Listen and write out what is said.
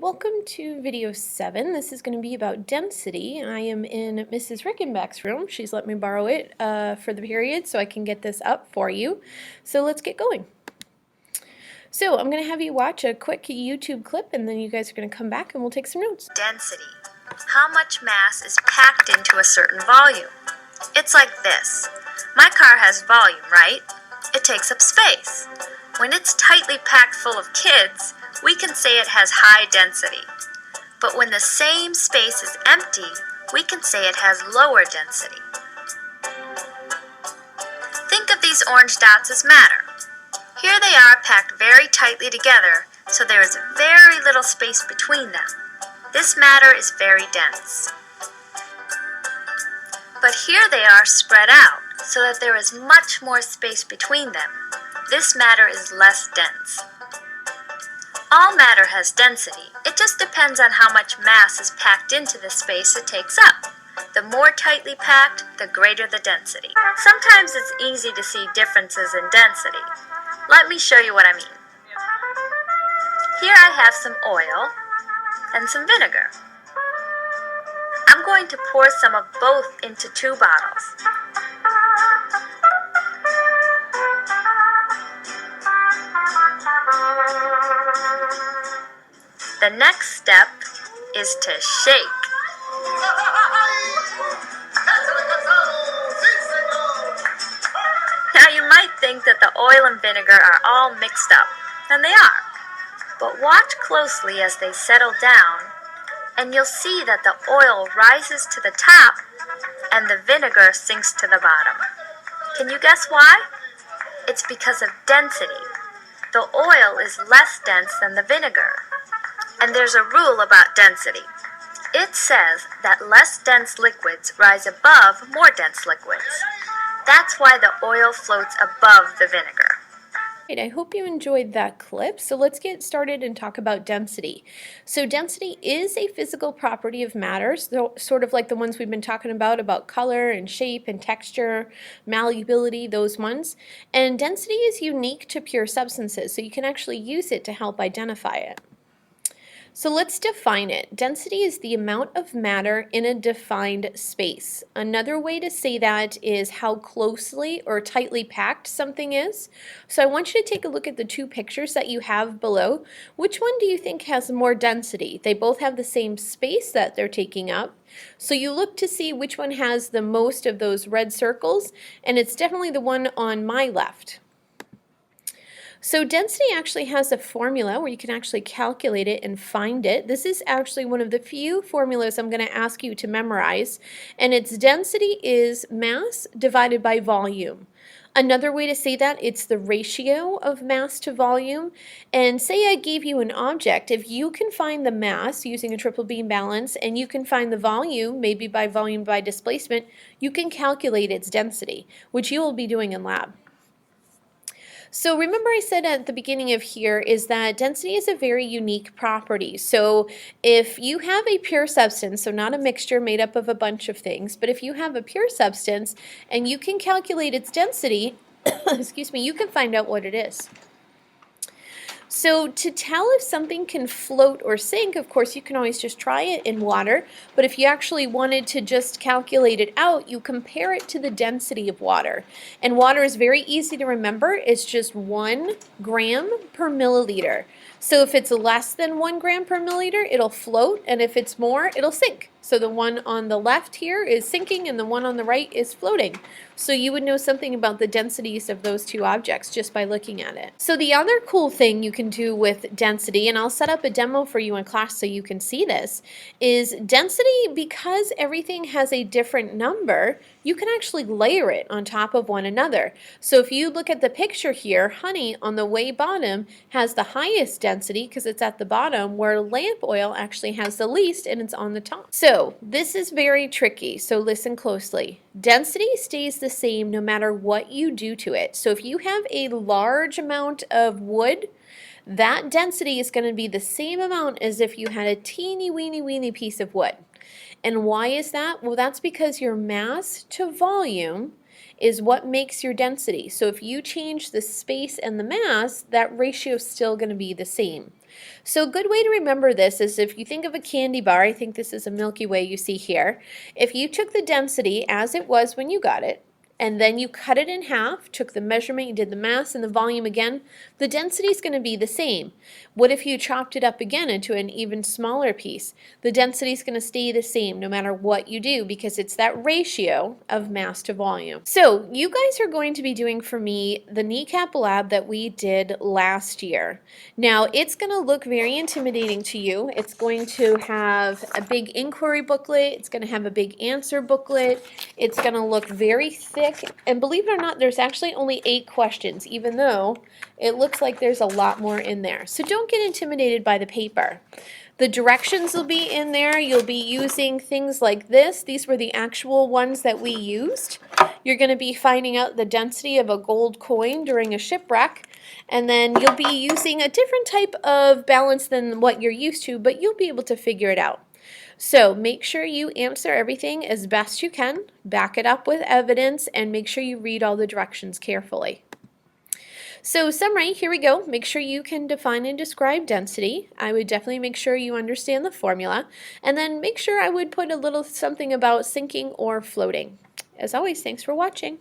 welcome to video 7. This is going to be about density. I am in Mrs. Rickenback's room. She's let me borrow it for the period so I can get this up for you. So let's get going. So I'm going to have you watch a quick YouTube clip and then you guys are going to come back and we'll take some notes. Density. How much mass is packed into a certain volume? It's like this. My car has volume, right? It takes up space. When it's tightly packed full of kids, we can say it has high density. But when the same space is empty, we can say it has lower density. Think of these orange dots as matter. Here they are packed very tightly together, so there is very little space between them. This matter is very dense. But here they are spread out, so that there is much more space between them. This matter is less dense. All matter has density. It just depends on how much mass is packed into the space it takes up. The more tightly packed, the greater the density. Sometimes it's easy to see differences in density. Let me show you what I mean. Here I have some oil and some vinegar. I'm going to pour some of both into 2 bottles. The next step is to shake. Now you might think that the oil and vinegar are all mixed up, and they are. But watch closely as they settle down, and you'll see that the oil rises to the top and the vinegar sinks to the bottom. Can you guess why? It's because of density. The oil is less dense than the vinegar. And there's a rule about density. It says that less dense liquids rise above more dense liquids. That's why the oil floats above the vinegar. Right, I hope you enjoyed that clip. So let's get started and talk about density. So density is a physical property of matter, so sort of like the ones we've been talking about color and shape and texture, malleability, those ones. And density is unique to pure substances, so you can actually use it to help identify it. So let's define it. Density is the amount of matter in a defined space. Another way to say that is how closely or tightly packed something is. So I want you to take a look at the 2 pictures that you have below. Which one do you think has more density? They both have the same space that they're taking up. So you look to see which one has the most of those red circles, and it's definitely the one on my left. So density actually has a formula where you can actually calculate it and find it. This is actually one of the few formulas I'm going to ask you to memorize, and its density is mass divided by volume. Another way to say that, it's the ratio of mass to volume. And say I gave you an object, if you can find the mass using a triple beam balance and you can find the volume, maybe by volume by displacement, you can calculate its density, which you will be doing in lab. So remember I said at the beginning of here is that density is a very unique property. So if you have a pure substance, so not a mixture made up of a bunch of things, but if you have a pure substance and you can calculate its density, excuse me, you can find out what it is. So to tell if something can float or sink, of course you can always just try it in water, but if you actually wanted to just calculate it out, you compare it to the density of water. And water is very easy to remember. It's just 1 gram per milliliter. So if it's less than 1 gram per milliliter, it'll float, and if it's more, it'll sink. So the one on the left here is sinking and the one on the right is floating. So you would know something about the densities of those 2 objects just by looking at it. So the other cool thing you can do with density, and I'll set up a demo for you in class so you can see this, is density, because everything has a different number, you can actually layer it on top of one another. So if you look at the picture here, honey on the way bottom has the highest density because it's at the bottom, where lamp oil actually has the least and it's on the top. So this is very tricky, so listen closely. Density stays the same no matter what you do to it. So if you have a large amount of wood, that density is going to be the same amount as if you had a teeny weeny piece of wood. And why is that? Well, that's because your mass to volume is what makes your density. So if you change the space and the mass, that ratio is still going to be the same. So a good way to remember this is if you think of a candy bar, I think this is a Milky Way you see here. If you took the density as it was when you got it, and then you cut it in half, took the measurement, you did the mass and the volume again, the density is going to be the same. What if you chopped it up again into an even smaller piece? The density is going to stay the same no matter what you do because it's that ratio of mass to volume. So you guys are going to be doing for me the Kneecap Lab that we did last year. Now it's going to look very intimidating to you. It's going to have a big inquiry booklet. It's going to have a big answer booklet. It's going to look very thick. And believe it or not, there's actually only 8 questions, even though it looks like there's a lot more in there. So don't get intimidated by the paper. The directions will be in there. You'll be using things like this. These were the actual ones that we used. You're going to be finding out the density of a gold coin during a shipwreck. And then you'll be using a different type of balance than what you're used to, but you'll be able to figure it out. So make sure you answer everything as best you can, back it up with evidence, and make sure you read all the directions carefully. So summary, here we go. Make sure you can define and describe density. I would definitely make sure you understand the formula, and then make sure I would put a little something about sinking or floating. As always, thanks for watching.